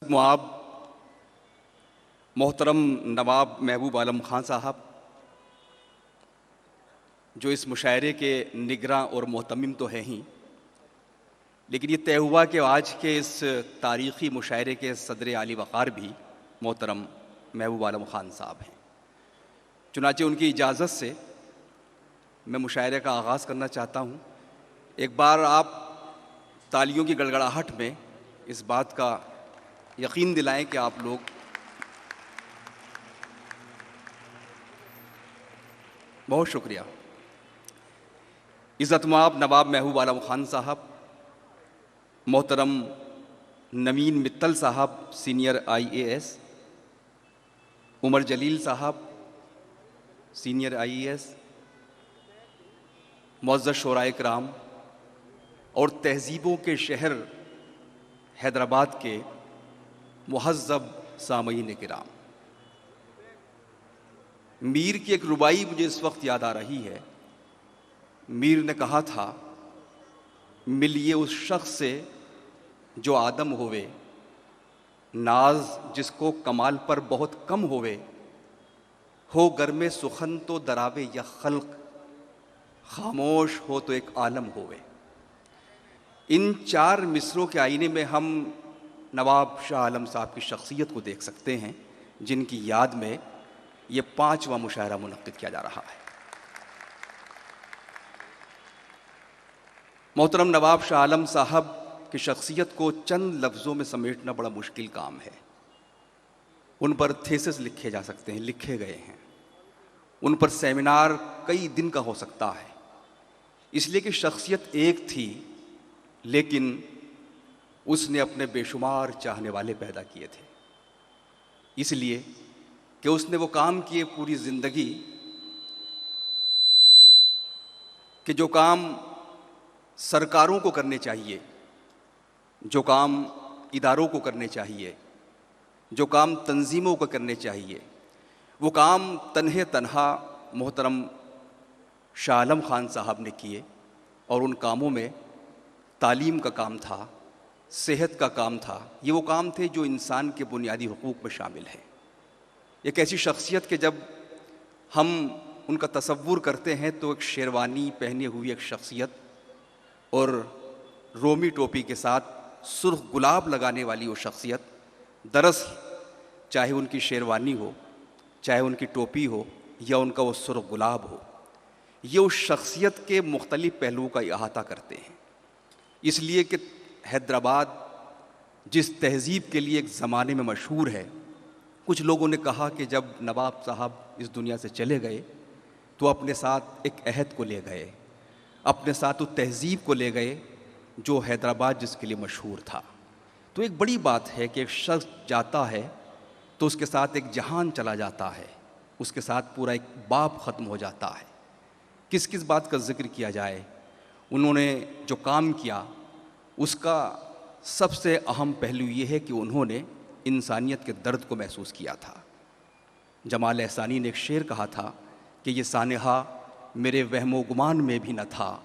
معاب محترم نواب محبوب عالم خان صاحب، جو اس مشاعرے کے نگراں اور محتمم تو ہیں ہی، لیکن یہ طے ہوا کہ آج کے اس تاریخی مشاعرے کے صدر عالی وقار بھی محترم محبوب عالم خان صاحب ہیں۔ چنانچہ ان کی اجازت سے میں مشاعرے کا آغاز کرنا چاہتا ہوں۔ ایک بار آپ تالیوں کی گڑگڑاہٹ میں اس بات کا یقین دلائیں کہ آپ لوگ بہت شکریہ۔ عزت مآب نواب محبوب عالم خان صاحب، محترم نوین متل صاحب سینئر IAS، عمر جلیل صاحب سینئر IAS، معزز شورائے کرام اور تہذیبوں کے شہر حیدرآباد کے مہذب سامعین کرام، میر کی ایک ربائی مجھے اس وقت یاد آ رہی ہے۔ میر نے کہا تھا، ملیے اس شخص سے جو آدم ہوئے، ناز جس کو کمال پر بہت کم ہوئے، ہو گر میں سخن تو دراوے یا خلق، خاموش ہو تو ایک عالم ہوئے۔ ان چار مصروں کے آئینے میں ہم نواب شاہ عالم صاحب کی شخصیت کو دیکھ سکتے ہیں، جن کی یاد میں یہ 5واں مشاعرہ منعقد کیا جا رہا ہے۔ محترم نواب شاہ عالم صاحب کی شخصیت کو چند لفظوں میں سمیٹنا بڑا مشکل کام ہے۔ ان پر تھیسس لکھے جا سکتے ہیں، لکھے گئے ہیں، ان پر سیمینار کئی دن کا ہو سکتا ہے، اس لیے کہ شخصیت ایک تھی، لیکن اس نے اپنے بے شمار چاہنے والے پیدا کیے تھے، اس لیے کہ اس نے وہ کام کیے پوری زندگی کہ جو کام سرکاروں کو کرنے چاہیے، جو کام اداروں کو کرنے چاہیے، جو کام تنظیموں کو کرنے چاہیے، وہ کام تنہا محترم شاہ عالم خان صاحب نے کیے۔ اور ان کاموں میں تعلیم کا کام تھا، صحت کا کام تھا، یہ وہ کام تھے جو انسان کے بنیادی حقوق میں شامل ہیں۔ ایک ایسی شخصیت کہ جب ہم ان کا تصور کرتے ہیں تو ایک شیروانی پہنے ہوئی ایک شخصیت اور رومی ٹوپی کے ساتھ سرخ گلاب لگانے والی وہ شخصیت، دراصل چاہے ان کی شیروانی ہو، چاہے ان کی ٹوپی ہو، یا ان کا وہ سرخ گلاب ہو، یہ اس شخصیت کے مختلف پہلوؤں کا احاطہ کرتے ہیں۔ اس لیے کہ حیدرآباد جس تہذیب کے لیے ایک زمانے میں مشہور ہے، کچھ لوگوں نے کہا کہ جب نواب صاحب اس دنیا سے چلے گئے تو اپنے ساتھ ایک عہد کو لے گئے، اپنے ساتھ وہ تہذیب کو لے گئے جو حیدرآباد جس کے لیے مشہور تھا۔ تو ایک بڑی بات ہے کہ ایک شخص جاتا ہے تو اس کے ساتھ ایک جہان چلا جاتا ہے، اس کے ساتھ پورا ایک باب ختم ہو جاتا ہے۔ کس کس بات کا ذکر کیا جائے، انہوں نے جو کام کیا اس کا سب سے اہم پہلو یہ ہے کہ انہوں نے انسانیت کے درد کو محسوس کیا تھا۔ جمال احسانی نے ایک شعر کہا تھا کہ یہ سانحہ میرے وہم و گمان میں بھی نہ تھا،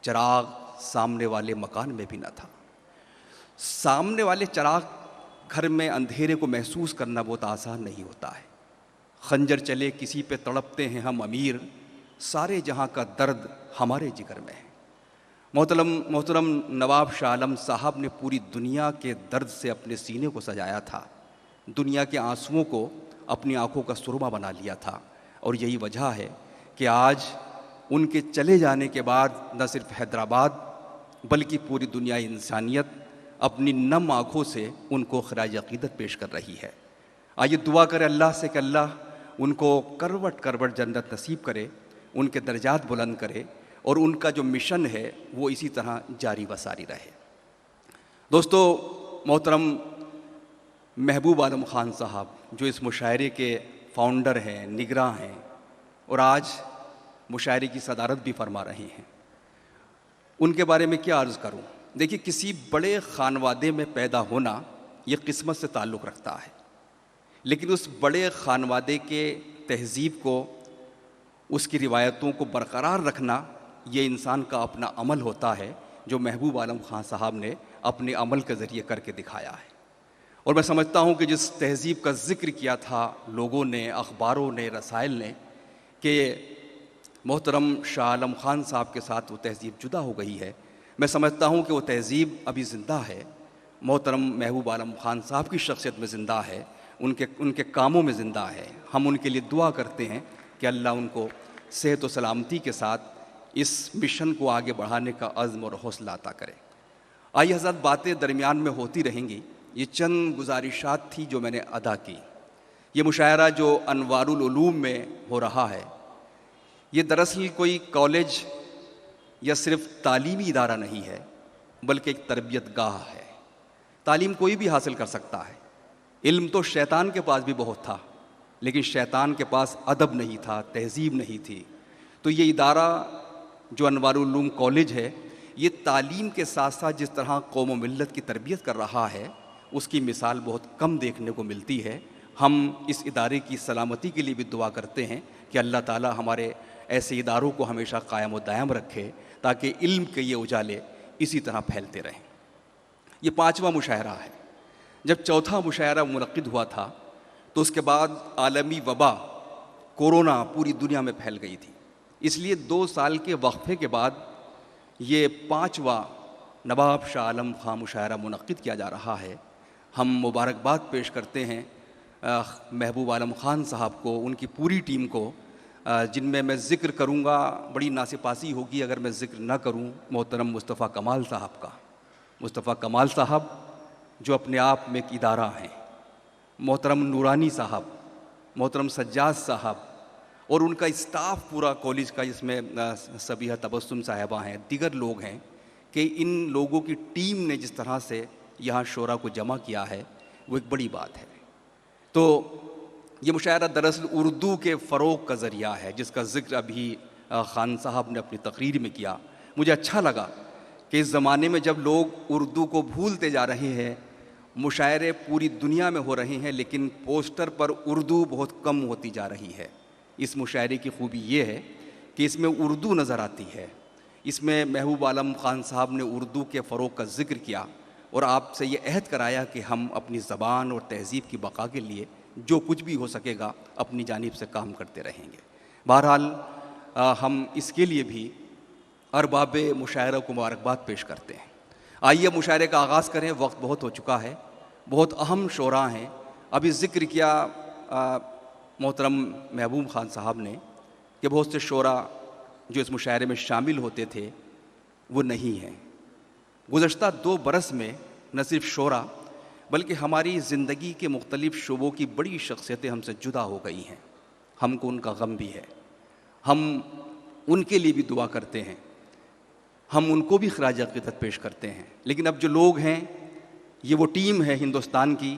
چراغ سامنے والے مکان میں بھی نہ تھا۔ سامنے والے چراغ گھر میں اندھیرے کو محسوس کرنا بہت آسان نہیں ہوتا ہے۔ خنجر چلے کسی پہ تڑپتے ہیں ہم امیر، سارے جہاں کا درد ہمارے جگر میں ہے۔ محترم نواب شاہ عالم صاحب نے پوری دنیا کے درد سے اپنے سینے کو سجایا تھا، دنیا کے آنسوؤں کو اپنی آنکھوں کا سرما بنا لیا تھا، اور یہی وجہ ہے کہ آج ان کے چلے جانے کے بعد نہ صرف حیدرآباد بلکہ پوری دنیا انسانیت اپنی نم آنکھوں سے ان کو خراج عقیدت پیش کر رہی ہے۔ آئیے دعا کریں اللہ سے کہ اللہ ان کو کروٹ کروٹ جنت نصیب کرے، ان کے درجات بلند کرے، اور ان کا جو مشن ہے وہ اسی طرح جاری و ساری رہے۔ دوستو، محترم محبوب عالم خان صاحب جو اس مشاعرے کے فاؤنڈر ہیں، نگراں ہیں، اور آج مشاعرے کی صدارت بھی فرما رہے ہیں، ان کے بارے میں کیا عرض کروں۔ دیکھیے، کسی بڑے خانوادے میں پیدا ہونا یہ قسمت سے تعلق رکھتا ہے، لیکن اس بڑے خانوادے کے تہذیب کو، اس کی روایتوں کو برقرار رکھنا یہ انسان کا اپنا عمل ہوتا ہے، جو محبوب عالم خان صاحب نے اپنے عمل کے ذریعے کر کے دکھایا ہے۔ اور میں سمجھتا ہوں کہ جس تہذیب کا ذکر کیا تھا لوگوں نے، اخباروں نے، رسائل نے، کہ محترم شاہ عالم خان صاحب کے ساتھ وہ تہذیب جدا ہو گئی ہے، میں سمجھتا ہوں کہ وہ تہذیب ابھی زندہ ہے، محترم محبوب عالم خان صاحب کی شخصیت میں زندہ ہے، ان کے کاموں میں زندہ ہے۔ ہم ان کے لیے دعا کرتے ہیں کہ اللہ ان کو صحت و سلامتی کے ساتھ اس مشن کو آگے بڑھانے کا عزم اور حوصلہ عطا کرے۔ آئیے حضرات، باتیں درمیان میں ہوتی رہیں گی، یہ چند گزارشات تھی جو میں نے ادا کی۔ یہ مشاعرہ جو انوار العلوم میں ہو رہا ہے، یہ دراصل کوئی کالج یا صرف تعلیمی ادارہ نہیں ہے، بلکہ ایک تربیت گاہ ہے۔ تعلیم کوئی بھی حاصل کر سکتا ہے، علم تو شیطان کے پاس بھی بہت تھا، لیکن شیطان کے پاس ادب نہیں تھا، تہذیب نہیں تھی۔ تو یہ ادارہ جو انوار العلوم کالج ہے، یہ تعلیم کے ساتھ ساتھ جس طرح قوم و ملت کی تربیت کر رہا ہے، اس کی مثال بہت کم دیکھنے کو ملتی ہے۔ ہم اس ادارے کی سلامتی کے لیے بھی دعا کرتے ہیں کہ اللہ تعالی ہمارے ایسے اداروں کو ہمیشہ قائم و دائم رکھے، تاکہ علم کے یہ اجالے اسی طرح پھیلتے رہیں۔ یہ 5واں مشاعرہ ہے۔ جب چوتھا مشاعرہ منعقد ہوا تھا تو اس کے بعد عالمی وبا کورونا پوری دنیا میں پھیل گئی تھی، اس لیے 2 سال کے وقفے کے بعد یہ 5واں نواب شاہ عالم خان مشاعرہ منعقد کیا جا رہا ہے۔ ہم مبارکباد پیش کرتے ہیں محبوب عالم خان صاحب کو، ان کی پوری ٹیم کو، جن میں ذکر کروں گا، بڑی ناسپاسی ہوگی اگر میں ذکر نہ کروں محترم مصطفیٰ کمال صاحب کا۔ مصطفیٰ کمال صاحب جو اپنے آپ میں ایک ادارہ ہیں، محترم نورانی صاحب، محترم سجاد صاحب، اور ان کا اسٹاف پورا کالج کا، جس میں سبیحہ تبسم صاحبہ ہیں، دیگر لوگ ہیں، کہ ان لوگوں کی ٹیم نے جس طرح سے یہاں شعراء کو جمع کیا ہے، وہ ایک بڑی بات ہے۔ تو یہ مشاعرہ دراصل اردو کے فروغ کا ذریعہ ہے، جس کا ذکر ابھی خان صاحب نے اپنی تقریر میں کیا۔ مجھے اچھا لگا کہ اس زمانے میں جب لوگ اردو کو بھولتے جا رہے ہیں، مشاعرے پوری دنیا میں ہو رہے ہیں، لیکن پوسٹر پر اردو بہت کم ہوتی جا رہی ہے۔ اس مشاعرے کی خوبی یہ ہے کہ اس میں اردو نظر آتی ہے، اس میں محبوب عالم خان صاحب نے اردو کے فروغ کا ذکر کیا اور آپ سے یہ عہد کرایا کہ ہم اپنی زبان اور تہذیب کی بقا کے لیے جو کچھ بھی ہو سکے گا اپنی جانب سے کام کرتے رہیں گے۔ بہرحال ہم اس کے لیے بھی ارباب مشاعرہ کو مبارکباد پیش کرتے ہیں۔ آئیے مشاعرے کا آغاز کریں، وقت بہت ہو چکا ہے، بہت اہم شعراء ہیں۔ ابھی ذکر کیا محترم محبوب خان صاحب نے کہ بہت سے شعراء جو اس مشاعرے میں شامل ہوتے تھے وہ نہیں ہیں۔ گزشتہ 2 برس میں نہ صرف شعراء بلکہ ہماری زندگی کے مختلف شعبوں کی بڑی شخصیتیں ہم سے جدا ہو گئی ہیں۔ ہم کو ان کا غم بھی ہے، ہم ان کے لیے بھی دعا کرتے ہیں، ہم ان کو بھی خراج عقیدت پیش کرتے ہیں۔ لیکن اب جو لوگ ہیں، یہ وہ ٹیم ہے ہندوستان کی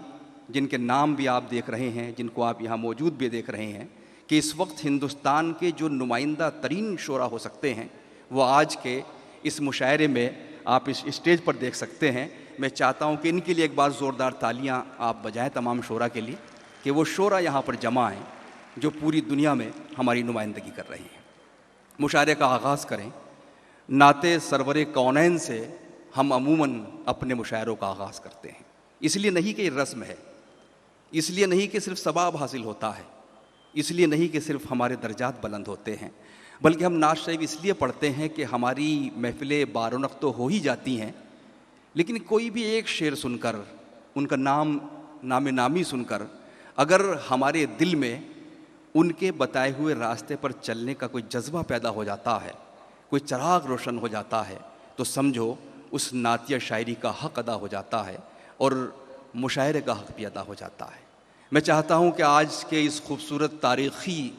جن کے نام بھی آپ دیکھ رہے ہیں، جن کو آپ یہاں موجود بھی دیکھ رہے ہیں، کہ اس وقت ہندوستان کے جو نمائندہ ترین شعراء ہو سکتے ہیں وہ آج کے اس مشاعرے میں آپ اس اسٹیج پر دیکھ سکتے ہیں۔ میں چاہتا ہوں کہ ان کے لیے ایک بار زوردار تالیاں آپ بجائیں تمام شعراء کے لیے، کہ وہ شعراء یہاں پر جمع ہیں جو پوری دنیا میں ہماری نمائندگی کر رہے ہیں۔ مشاعرے کا آغاز کریں۔ نعت سرور کونین سے ہم عموماً اپنے مشاعروں کا آغاز کرتے ہیں، اس لیے نہیں کہ یہ رسم ہے، اس لیے نہیں کہ صرف ثواب حاصل ہوتا ہے، اس لیے نہیں کہ صرف ہمارے درجات بلند ہوتے ہیں، بلکہ ہم نعت شریف اس لیے پڑھتے ہیں کہ ہماری محفلیں بارونق تو ہو ہی جاتی ہیں، لیکن کوئی بھی ایک شعر سن کر، ان کا نام نامی سن کر، اگر ہمارے دل میں ان کے بتائے ہوئے راستے پر چلنے کا کوئی جذبہ پیدا ہو جاتا ہے، کوئی چراغ روشن ہو جاتا ہے، تو سمجھو اس نعتیہ شاعری کا حق ادا ہو جاتا ہے اور مشاعرے کا حق بھی ادا ہو جاتا ہے۔ میں چاہتا ہوں کہ آج کے اس خوبصورت تاریخی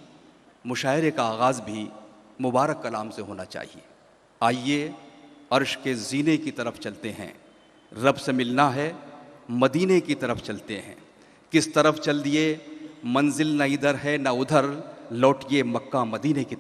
مشاعرے کا آغاز بھی مبارک کلام سے ہونا چاہیے۔ آئیے عرش کے زینے کی طرف چلتے ہیں، رب سے ملنا ہے، مدینے کی طرف چلتے ہیں، کس طرف چل دیے منزل نہ ادھر ہے نہ ادھر، لوٹیے مکہ مدینے کی طرف۔